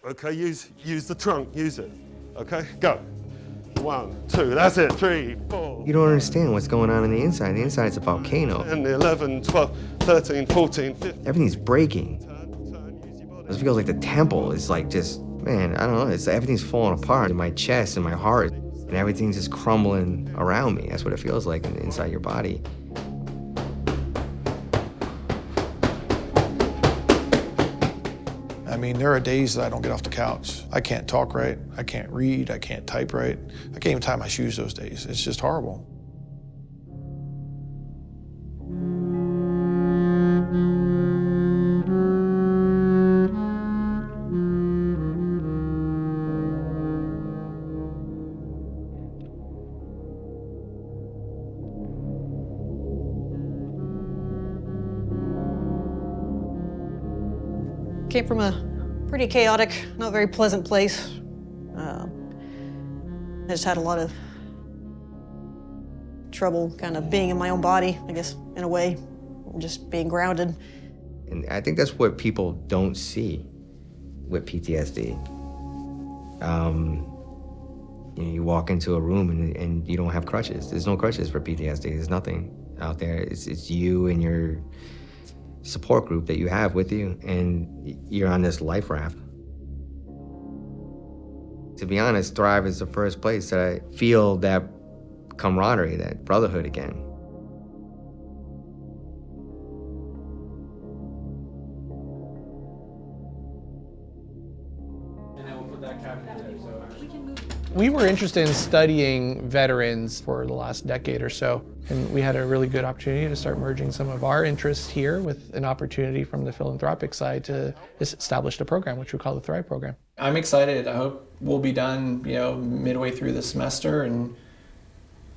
Okay, use the trunk, use it. Okay, go. 1, 2, that's it, 3, 4. You don't understand what's going on the inside. The inside's a volcano. 10, 11, 12, 13, 14, 15. Everything's breaking. It feels like the temple is like just, man, I don't know, everything's falling apart in my chest and my heart, and everything's just crumbling around me. That's what it feels like inside your body. I mean, there are days that I don't get off the couch. I can't talk right, I can't read, I can't type right. I can't even tie my shoes those days. It's just horrible. Came from a pretty chaotic, not very pleasant place. I just had a lot of trouble kind of being in my own body, I guess, in a way, just being grounded. And I think that's what people don't see with PTSD. You walk into a room and you don't have crutches. There's no crutches for PTSD. There's nothing out there. It's you and your support group that you have with you, and you're on this life raft. To be honest, Thrive is the first place that I feel that camaraderie, that brotherhood again. And then we'll put that cap in there, so we were interested in studying veterans for the last decade or so, and we had a really good opportunity to start merging some of our interests here with an opportunity from the philanthropic side to establish a program, which we call the Thrive program. I'm excited. I hope we'll be done, midway through the semester, and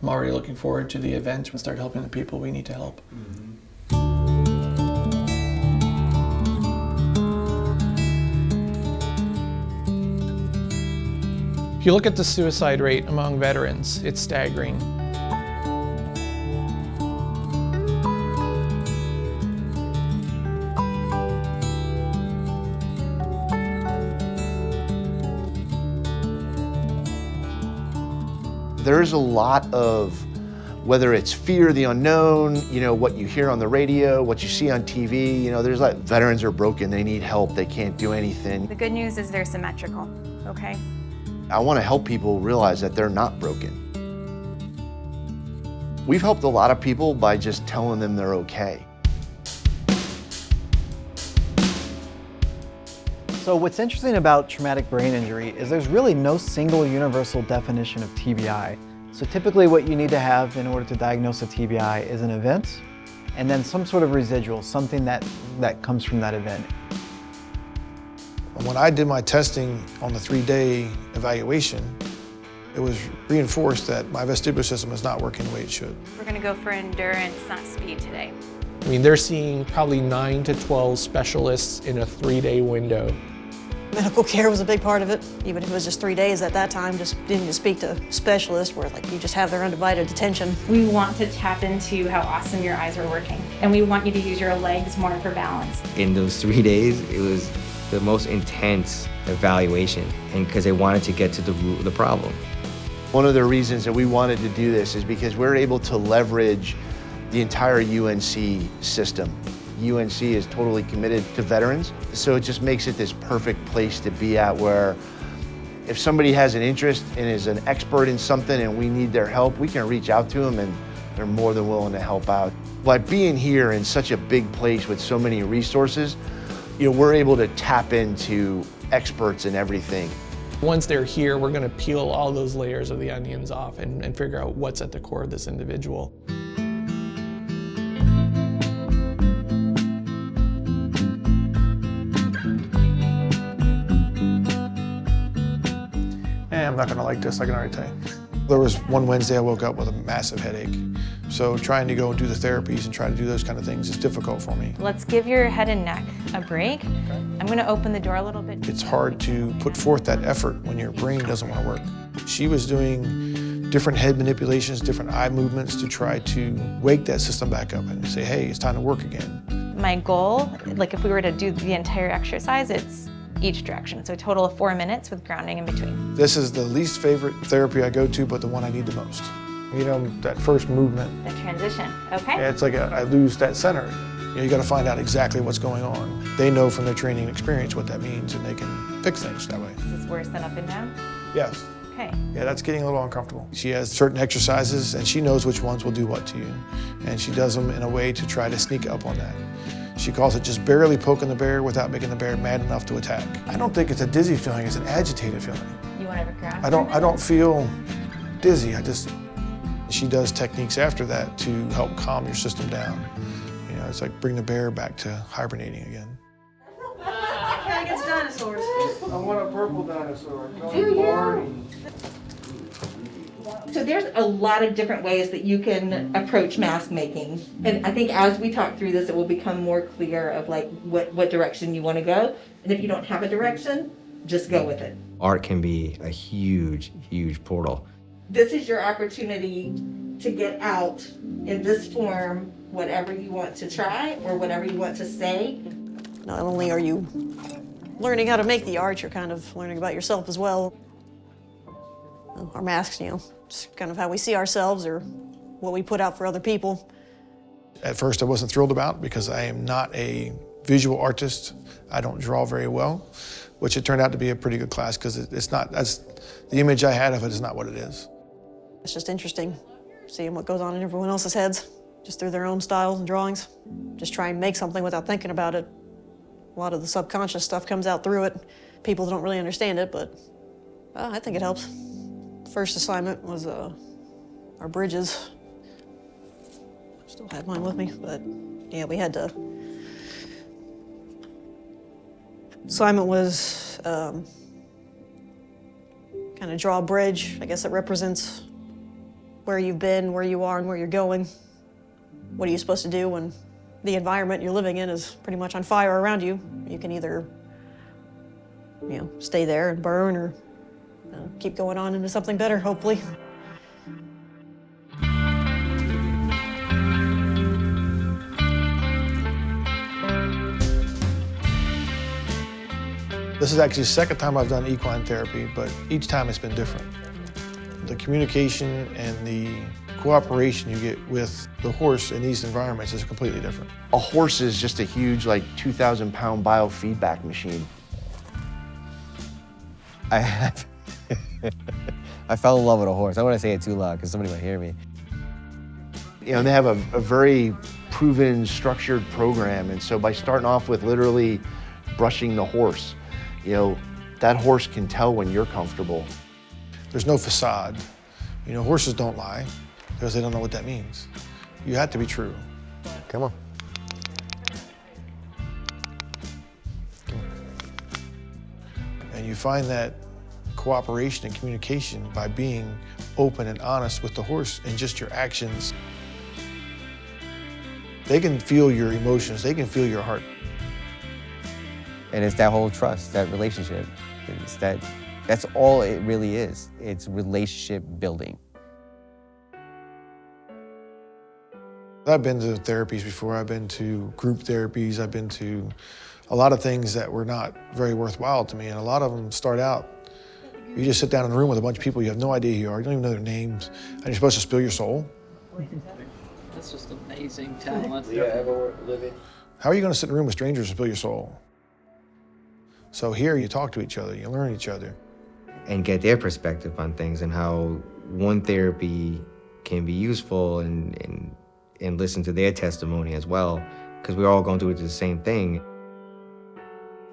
I'm already looking forward to the event and start helping the people we need to help. Mm-hmm. If you look at the suicide rate among veterans, it's staggering. There's a lot of, whether it's fear of the unknown, what you hear on the radio, what you see on TV, there's like, veterans are broken, they need help, they can't do anything. The good news is they're symmetrical, okay? I want to help people realize that they're not broken. We've helped a lot of people by just telling them they're okay. So what's interesting about traumatic brain injury is there's really no single universal definition of TBI. So typically what you need to have in order to diagnose a TBI is an event and then some sort of residual, something that comes from that event. When I did my testing on the 3-day evaluation, it was reinforced that my vestibular system is not working the way it should. We're going to go for endurance, not speed today. I mean, they're seeing probably 9 to 12 specialists in a 3-day window. Medical care was a big part of it, even if it was just 3 days at that time, just needing to speak to specialists where you just have their undivided attention. We want to tap into how awesome your eyes are working, and we want you to use your legs more for balance. In those 3 days, it was the most intense evaluation, and because they wanted to get to the root of the problem. One of the reasons that we wanted to do this is because we're able to leverage the entire UNC system. UNC is totally committed to veterans, so it just makes it this perfect place to be at, where if somebody has an interest and is an expert in something and we need their help, we can reach out to them and they're more than willing to help out. By being here in such a big place with so many resources, we're able to tap into experts in everything. Once they're here, we're going to peel all those layers of the onions off and figure out what's at the core of this individual. I'm not going to like this, I can already tell you. There was one Wednesday I woke up with a massive headache. So trying to go and do the therapies and try to do those kind of things is difficult for me. Let's give your head and neck a break. Okay. I'm going to open the door a little bit. It's hard to put forth that effort when your brain doesn't want to work. She was doing different head manipulations, different eye movements to try to wake that system back up and say, hey, it's time to work again. My goal, if we were to do the entire exercise, it's each direction. So a total of 4 minutes with grounding in between. This is the least favorite therapy I go to, but the one I need the most. You know, that first movement, The transition, okay? yeah, it's like I lose that center. You know, you got to find out exactly what's going on. They know from their training and experience what that means, and they can fix things that way. Is this worse than up and down? Yes. Okay. Yeah, that's getting a little uncomfortable. She has certain exercises, and she knows which ones will do what to you. And she does them in a way to try to sneak up on that. She calls it just barely poking the bear without making the bear mad enough to attack. I don't think it's a dizzy feeling, it's an agitated feeling. You want to ground? I don't feel dizzy, she does techniques after that to help calm your system down. You know, it's like bring the bear back to hibernating again. Cat gets dinosaurs. I want a purple dinosaur. So there's a lot of different ways that you can approach mask making. And I think as we talk through this, it will become more clear of like what direction you want to go. And if you don't have a direction, just go with it. Art can be a huge, huge portal. This is your opportunity to get out in this form, whatever you want to try or whatever you want to say. Not only are you learning how to make the art, you're kind of learning about yourself as well. Our masks, you know, it's kind of how we see ourselves or what we put out for other people. At first I wasn't thrilled about because I am not a visual artist. I don't draw very well, which it turned out to be a pretty good class because it's not, the image I had of it is not what it is. It's just interesting seeing what goes on in everyone else's heads, just through their own styles and drawings. Just try and make something without thinking about it. A lot of the subconscious stuff comes out through it. People don't really understand it, but I think it helps. First assignment was our bridges. Still have mine with me, but yeah, we had to. Assignment was kind of draw a bridge. I guess it represents where you've been, where you are, and where you're going. What are you supposed to do when the environment you're living in is pretty much on fire around you? You can either, you know, stay there and burn or keep going on into something better, hopefully. This is actually the second time I've done equine therapy, but each time it's been different. The communication and the cooperation you get with the horse in these environments is completely different. A horse is just a huge, like, 2,000-pound biofeedback machine. I fell in love with a horse. I don't want to say it too loud because somebody might hear me. You know, they have a very proven, structured program, and so by starting off with literally brushing the horse, you know, that horse can tell when you're comfortable. There's no facade. You know, horses don't lie because they don't know what that means. You have to be true. Come on. And you find that cooperation and communication by being open and honest with the horse and just your actions. They can feel your emotions, they can feel your heart. And it's that whole trust, that relationship. That's all it really is. It's relationship building. I've been to therapies before. I've been to group therapies. I've been to a lot of things that were not very worthwhile to me. And a lot of them start out, you just sit down in a room with a bunch of people, you have no idea who you are, you don't even know their names, and you're supposed to spill your soul. That's just amazing talent. How are you going to sit in a room with strangers and spill your soul? So here you talk to each other, you learn each other. And get their perspective on things and how one therapy can be useful and listen to their testimony as well, because we're all going through the same thing.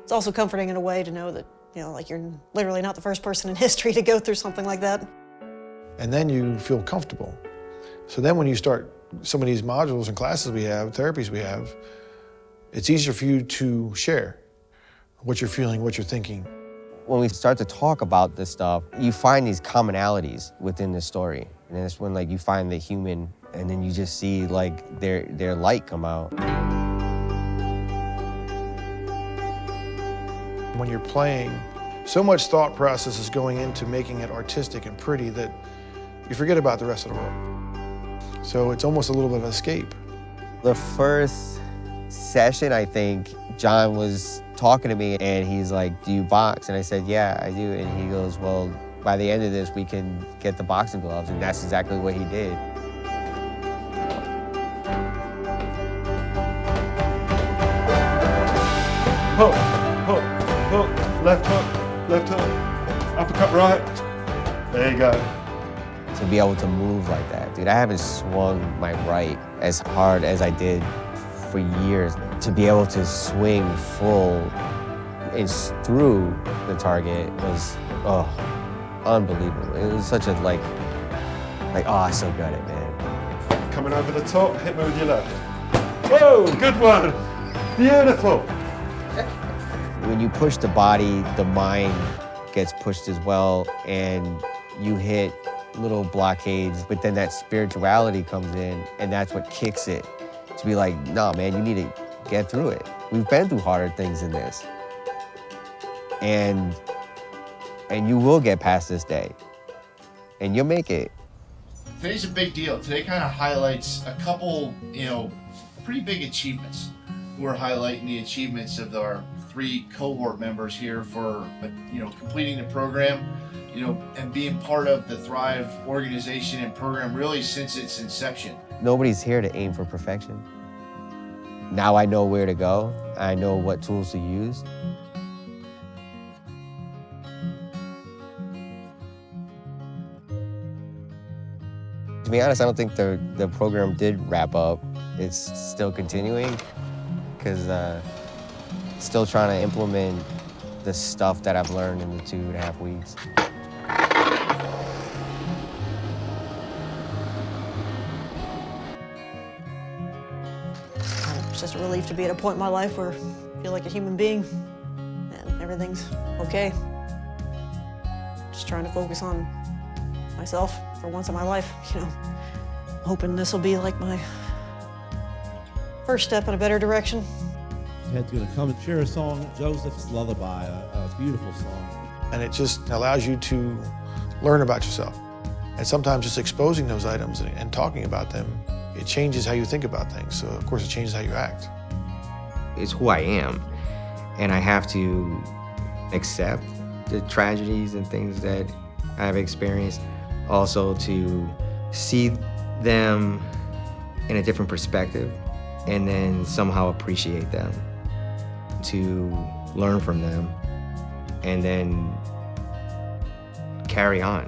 It's also comforting in a way to know that, you know, like you're literally not the first person in history to go through something like that. And then you feel comfortable. So then when you start some of these modules and classes we have, therapies we have, it's easier for you to share what you're feeling, what you're thinking. When we start to talk about this stuff, you find these commonalities within the story. And it's when like you find the human and then you just see like their light come out. When you're playing, so much thought process is going into making it artistic and pretty that you forget about the rest of the world. So it's almost a little bit of an escape. The first session, I think, John was talking to me and he's like, do you box? And I said, yeah, I do. And he goes, well, by the end of this, we can get the boxing gloves. And that's exactly what he did. Hook, hook, hook, left hook, uppercut right. There you go. To be able to move like that, dude, I haven't swung my right as hard as I did for years. To be able to swing full and through the target was, unbelievable. It was such a oh, I so got it, man. Coming over the top, hit me with your left. Whoa, good one. Beautiful. When you push the body, the mind gets pushed as well, and you hit little blockades, but then that spirituality comes in, and that's what kicks it. To be like, nah, man, you need to get through it. We've been through harder things than this. And you will get past this day, and you'll make it. Today's a big deal. Today kind of highlights a couple, pretty big achievements. We're highlighting the achievements of our 3 cohort members here for, completing the program, and being part of the Thrive organization and program really since its inception. Nobody's here to aim for perfection. Now I know where to go. I know what tools to use. To be honest, I don't think the program did wrap up. It's still continuing because still trying to implement the stuff that I've learned in the 2.5 weeks. It's just a relief to be at a point in my life where I feel like a human being and everything's okay. Just trying to focus on myself for once in my life, hoping this will be like my first step in a better direction. Ted's going to come and share a song, Joseph's Lullaby, a beautiful song. And it just allows you to learn about yourself. And sometimes just exposing those items and talking about them, it changes how you think about things. So of course it changes how you act. It's who I am, and I have to accept the tragedies and things that I've experienced. Also to see them in a different perspective and then somehow appreciate them, to learn from them and then carry on.